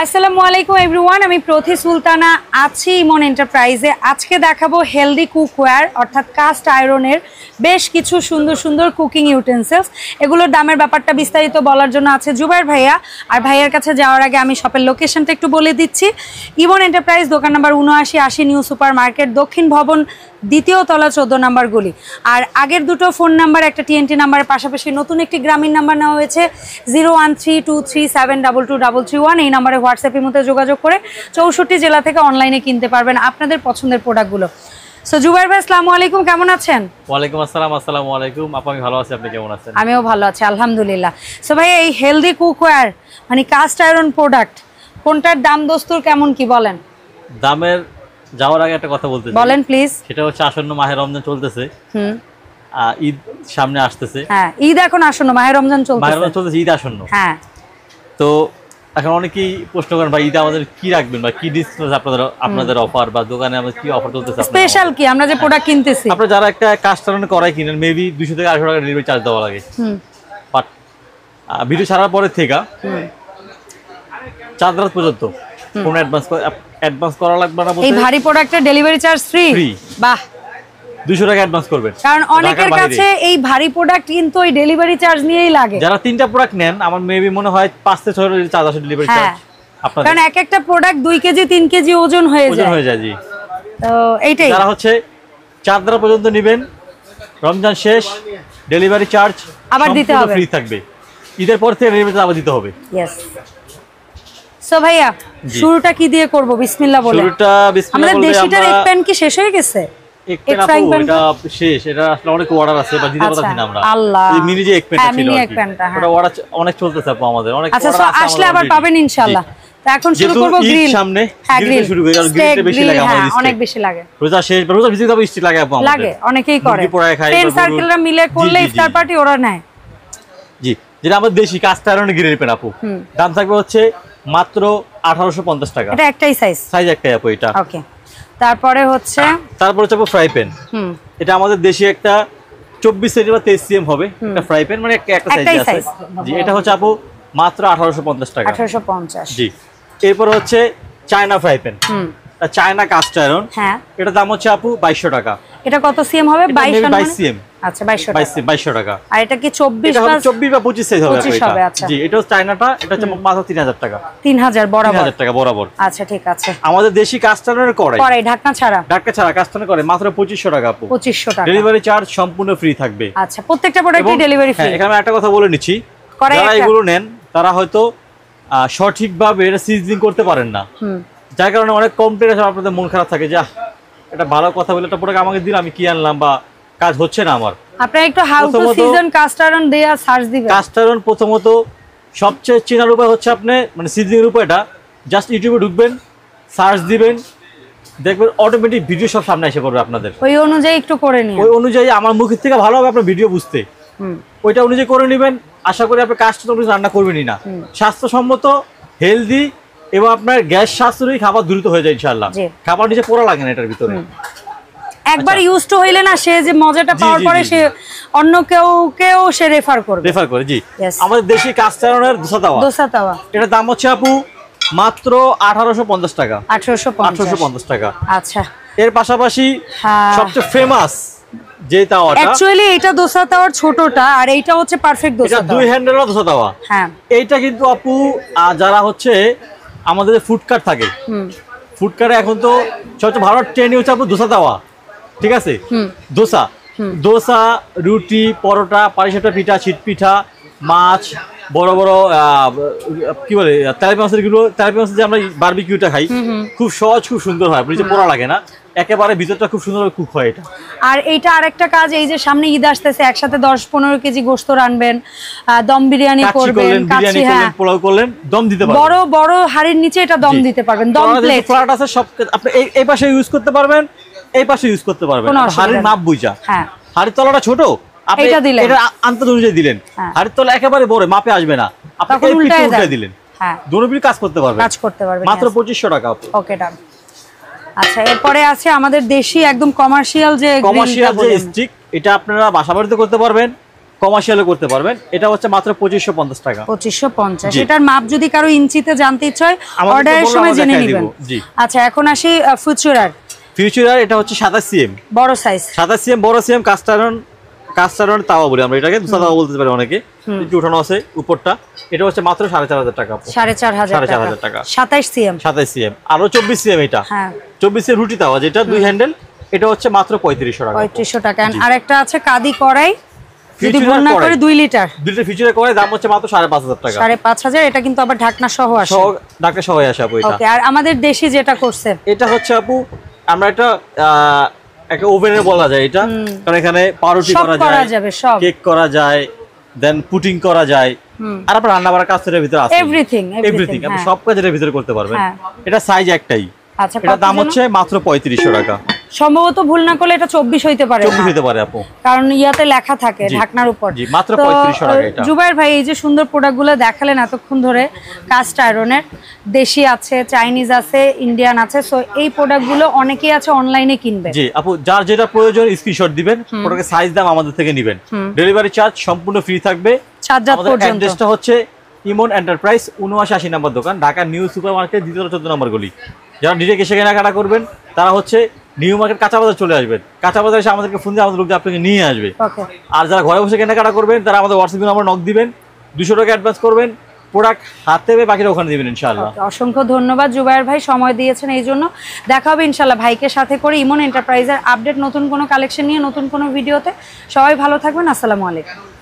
আসসালামু আলাইকুম এভরিওয়ান, আমি প্রথি সুলতানা আছি ইমন এন্টারপ্রাইজে। আজকে দেখাবো হেলদি কুকওয়্যার অর্থাৎ কাস্ট আয়রনের বেশ কিছু সুন্দর সুন্দর কুকিং ইউটেন্সিলস। এগুলোর দামের ব্যাপারটা বিস্তারিত বলার জন্য আছে জুবাইর ভাইয়া। আর ভাইয়ার কাছে যাওয়ার আগে আমি শপের লোকেশনটা একটু বলে দিচ্ছি। ইমন এন্টারপ্রাইজ, দোকান নাম্বার 7980 নিউ সুপার মার্কেট, দক্ষিণ ভবন, দ্বিতীয় তলা, 14 নম্বর গলি। আর আগের দুটো ফোন নাম্বার, একটা TNT নাম্বারের পাশাপাশি নতুন একটি গ্রামীণ নাম্বার নেওয়া হয়েছে 013237223331। এই নাম্বারে হোয়াটসঅ্যাপের মধ্যে যোগাযোগ করে 64 জেলা থেকে অনলাইনে কিনতে পারবেন আপনাদের পছন্দের প্রোডাক্টগুলো। সো জুবাইর ভাই, আসসালামু আলাইকুম, কেমন আছেন? ওয়ালাইকুম আসসালাম। আসসালামু আলাইকুম আপু, আমি ভালো আছি, আপনি কেমন আছেন? আমিও ভালো আছি আলহামদুলিল্লাহ। সো ভাই, এই হেলদি কুকওয়্যার মানে কাস্ট আয়রন প্রোডাক্ট, কোনটার দাম দস্তুর কেমন কি বলেন? দামের যাওয়ার আগে একটা কথা বলতে চাই, বলেন প্লিজ। সেটা হচ্ছে আসন্ন মাহে রমজান চলতেছে, ঈদ সামনে আসতেছে। হ্যাঁ, ঈদ এখন আসন্ন, মাহে রমজান চলতেছে, ঈদ আসন্ন। হ্যাঁ, তো এখন অনেকেই প্রশ্ন করেন ভাই, ঈদে আমাদের কি রাখবেন বা কি ডিসকাউন্ট আপনাদের অফার বা দোকানে আমাদের কি অফার চলতেছে, স্পেশাল কি আমরা যে প্রোডাক্ট কিনতেছি। আপনারা যারা একটা কাস্টমার করাই কিনেন, মেবি 200 থেকে 800 টাকা ডেলিভারি চার্জ দেওয়া লাগে। বাট ভিডিও ছাড়ার পরে থেকে 4 রাত পর্যন্ত কোনো অ্যাডভান্স করা লাগবে না। এই ভারী প্রোডাক্টের ডেলিভারি চার্জ ফ্রি। বাহ, 200 টাকা অ্যাডভান্স করবেন, কারণ অনেকের কাছে এই ভারী প্রোডাক্ট কিন্তু ওই ডেলিভারি চার্জ নিয়েই লাগে। যারা 3টা প্রোডাক্ট নেন, আমার মেবি মনে হয় 5 থেকে 6 চার্জ আসে ডেলিভারি চার্জ আপনাদের, কারণ এক একটা প্রোডাক্ট 2 কেজি 3 কেজি ওজন হয়ে যায়। জি, তো এইটাই যারা হচ্ছে 4 রাত পর্যন্ত নেবেন, রমজান শেষ ডেলিভারি চার্জ আবার দিতে হবে, ফ্রি থাকবে। ঈদের পর থেকে ডেলিভারি চার্জ আবার দিতে হবে। यस। সো ভাইয়া, শুরুটা কি দিয়ে করব? বিসমিল্লাহ বলে। শুরুটা বিসমিল্লাহ বলে। আমাদের দেশিটার এক প্যান কি শেষ হয়ে গেছে? এক প্যান আপু, এটা শেষ। এটা আসলে অনেক অর্ডার আছে বা দিতে পারতাছি না আমরা। আল্লাহ, এই মিনি যে এক প্যানটা ছিল, ওটা অর্ডার অনেক চলতেছে আপু আমাদের, অনেক অর্ডার আছে। আচ্ছা, আসলে আবার পাবেন ইনশাআল্লাহ। তো এখন শুরু করব গ্রিল। সামনে গ্রিল শুরু করি, কারণ গ্রিলটা বেশি লাগে আমাদের, অনেক বেশি লাগে। রোজা শেষ, রোজা ভিতরে তো স্টিক লাগে আপু আমাদের। লাগে, অনেকেই করে। ফ্রেন্ড সার্কেলরা মিলে করলে ইফতার পার্টি ওরা নেয়। জি, যেটা আমাদের দেশি কাস্ট আয়রনের গ্রিল প্যান আপু, দাম থাকবে হচ্ছে মাত্র 1850 টাকা। এটা একটাই সাইজ একটাই আপু এটা। ওকে। তারপরে হচ্ছে আপু ফ্রাই প্যান। এটা আমাদের দেশি একটা 24 সেমি বা 23 cm হবে একটা ফ্রাই প্যান, মানে একটা সাইজ আছে। জি, এটা হচ্ছে আপু মাত্র 1850 টাকা। 1850। জি, এরপর হচ্ছে China fry pan, China cast iron. হ্যাঁ, এটা দাম হচ্ছে আপু 2200 টাকা। এটা কত সিএম হবে? 22 cm। আচ্ছা, 2200 টাকা। আর এটা কি 24 বা 25 সাইজ হবে এটা? আচ্ছা, জি, এটা হচ্ছে চায়নাটা, এটা হচ্ছে মাত্র 3000 টাকা। 3000 বরাবর? 3000 টাকা বরাবর। আচ্ছা, ঠিক আছে। আমাদের দেশি কাস্ট আয়রনের কড়াই ঢাকনা ছাড়া কাস্ট আয়রন করে মাত্র 2500 টাকা আপু। 2500 টাকা। ডেলিভারি চার্জ সম্পূর্ণ ফ্রি থাকবে। আচ্ছা, প্রত্যেকটা প্রোডাক্টই ডেলিভারি ফ্রি। এখানে একটা কথা বলে নিচ্ছি, যারা এগুলো নেন তারা হয়তো সঠিকভাবে এটা সিজনিং করতে পারেন না, যার কারণে অনেক কমপ্লেইন আসে, আপনাদের মন খারাপ থাকে, যা এটা ভালো কথা বলে একটা প্রোডাক্ট আমাকে দিল, আমি কি আনলাম বা কাজ হচ্ছে না আমার। আপনারা একটু how to season cast iron দেয়া সার্চ দিবেন। কাস্ট আয়রন প্রথমত সবচেয়ে চেনার উপায় হচ্ছে আপনি, মানে সিজনিং এর উপায়টা জাস্ট ইউটিউবে ঢুকবেন, সার্চ দিবেন, দেখবেন অটোমেটিক ভিডিও সব সামনে এসে পড়বে আপনাদের। ওই অনুযায়ী একটু করে নিন, ওই অনুযায়ী আমার মুখের থেকে ভালো হবে আপনার ভিডিও বুঝতে, ওইটা অনুযায়ী করে নেবেন। আশা করি আপনি কাস্ট অনুযায়ী রান্না করবেনই না, স্বাস্থ্যসম্মত, হেলদি এবং আপনার গ্যাস সাশ্রয়ী খাবার দ্রুত হয়ে যায় ইনশাআল্লাহ। খাবার নিচে পোড়া লাগে না এটার ভিতরে। একবার ইউজ টু হইলে না, সে যে মজাটা পাওয়ার পরে সে অন্য কেউ সে রেফার করে। জি, আমাদের দেশি কাস্ট আয়রনের দোসা তাওয়া, এটার দাম হচ্ছে আপু মাত্র 1850 টাকা। 1850 টাকা। আচ্ছা, এর পাশাপাশি সবচেয়ে ফেমাস যে তাওয়াটা, অ্যাকচুয়ালি এটা দোসা তাওয়ার ছোটটা, আর এইটা হচ্ছে পারফেক্ট দোসা তাওয়া, এটা 2 হ্যান্ডেলের দোসা তাওয়া। হ্যাঁ, এইটা কিন্তু আপু যারা হচ্ছে আমাদের ফুডকার্ট থাকে, ফুডকার্টে এখন তো সবচেয়ে ভালো ট্রেন্ড হচ্ছে আপু দোসা তাওয়া। ঠিক আছে, দোসা, রুটি, পরোটা, পাটিসাপটা পিঠা, ছিট পিঠা, মাছ, বড় বড় কি বলে তেলাপিয়া মাছের যে আমরা বারবিকিউটা খাই, খুব সহজ, খুব সুন্দর হয়, নিচে পোড়া লাগে না, একেবারে ভিতরটা খুব সুন্দর কুক হয় এটা। আর এইটা আরেকটা কাজ, এই যে সামনে ঈদ আসতেছে, একসাথে 10-15 কেজি গোশত রানবেন, দম বিরিয়ানি করবেন, বিরিয়ানি করলেন, পোলাও করলেন, দম দিতে পারবেন, বড় বড় হাড়ির নিচে এটা দম দিতে পারবেন। দম প্লেট ফ্ল্যাট আছে সব, আপনি এই পাশে ইউজ করতে পারবেন, এই পাশে ইউজ করতে পারবেন। হাড়ির মাপ বুঝা, হাড়ির তলাটা ছোট, আপনি এটা আন্তর অনুযায়ী দিলেন, হাড়ির তলা একেবারে বড় মাপে আসবে না, আপনি উল্টায় দিলেন, দুটোই কাজ করতে পারবেন মাত্র 2500 টাকা। ওকে, ডান। আচ্ছা, এরপরে আছে আমাদের দেশি একদম কমার্শিয়াল যে স্টিক, এটা আপনারা বাসা বাড়িতে করতে পারবেন, কমার্শিয়ালও করতে পারবেন। এটা হচ্ছে মাত্র 2550 টাকা। 2550। এটার মাপ যদি কারো ইঞ্চিতে জানতে ইচ্ছে হয় অর্ডারের সময় জেনে নেবেন। আচ্ছা, এখন আসি ফিউচারার। এটা হচ্ছে 27 সিএম বড় সাইজ, 27 সিএম বড় সিএম কাস্ট আয়রন তাওয়া বলি আমরা এটাকে, দুসা তাওয়া বলতে পারে অনেকে, একটু উঠানো আছে উপরটা। এটা হচ্ছে মাত্র 4500 টাকা। 4500 টাকা। 27 সিএম আরো 24 সিএম এটা। হ্যাঁ, 24 সিএম রুটি তাওয়া যেটা 2 হ্যান্ডেল, এটা হচ্ছে মাত্র 3500 টাকা। 3500 টাকা। আর একটা আছে কাদি কড়াই, যদি ভুল না করে 2 লিটার ফিউচারে কড়াই, দাম হচ্ছে মাত্র 5500 টাকা। 5500। এটা কিন্তু আবার ঢাকনা সহ আসে, ঢাকনা সহ আসে আপু এটা। ওকে। আর আমাদের দেশি যেটা করছে এটা হচ্ছে আপু আমরা একটা ওভেনে বলা যায় এটা, কারণ এখানে পাউরুটি করা যায়, কেক করা যায়, দেন পুটিং করা যায়, আর আপনার রান্না বাড়ার কাজ এর ভিতরে আছে, এভরিথিং আপনি সব কাজ এর ভিতরে করতে পারবেন। এটা সাইজ একটাই। আচ্ছা, এটা দাম হচ্ছে মাত্র 3500 টাকা। সম্ভবত ভুল না করলে এটা 24 হইতে পারে। 24 হইতে পারে আপু, কারণ ইয়াতে লেখা থাকে ঢাকনার উপর। জি, মাত্র 3500 টাকা এটা। জুবাইর ভাই, এই যে সুন্দর প্রোডাক্টগুলো দেখালেন এতক্ষণ ধরে, কাস্ট আয়রনের, দেশি আছে, চাইনিজ আছে, ইন্ডিয়ান আছে, সো এই প্রোডাক্টগুলো অনেকেই আছে অনলাইনে কিনবে। জি আপু, যার যেটা প্রয়োজন স্ক্রিনশট দিবেন, প্রোডাক্টের সাইজ দাম আমাদের থেকে নেবেন, ডেলিভারি চার্জ সম্পূর্ণ ফ্রি থাকবে। আমাদের অ্যাড্রেসটা হচ্ছে ইমন এন্টারপ্রাইজ, 7980 নম্বর দোকান, ঢাকা নিউ সুপার মার্কেট, 14 নম্বর গলি। যারা ডিরেক্ট এসে কেনাকাটা করবেন তারা হচ্ছে নিউ মার্কেট কাঁচা বাজার চলে আসবেন, কাঁচা বাজারে এসে আমাদেরকে ফোন দিয়ে আমাদের লোক আপনাকে নিয়ে আসবে। আর যারা ঘরে বসে কেনাকাটা করবেন তারা আমাদের হোয়াটসঅ্যাপ নাম্বার নক দিবেন, 200 টাকা অ্যাডভান্স করবেন, প্রোডাক্ট হাতে পেয়ে বাকিটা ওখানে দিবেন ইনশাআল্লাহ। অসংখ্য ধন্যবাদ জুবাইর ভাই, সময় দিয়েছেন এই জন্য। দেখা হবে ইনশাআল্লাহ ভাইকে সাথে করে ইমন এন্টারপ্রাইজের আপডেট নতুন কোনো কালেকশন নিয়ে নতুন কোনো ভিডিওতে। সবাই ভালো থাকবেন, আসসালামু আলাইকুম।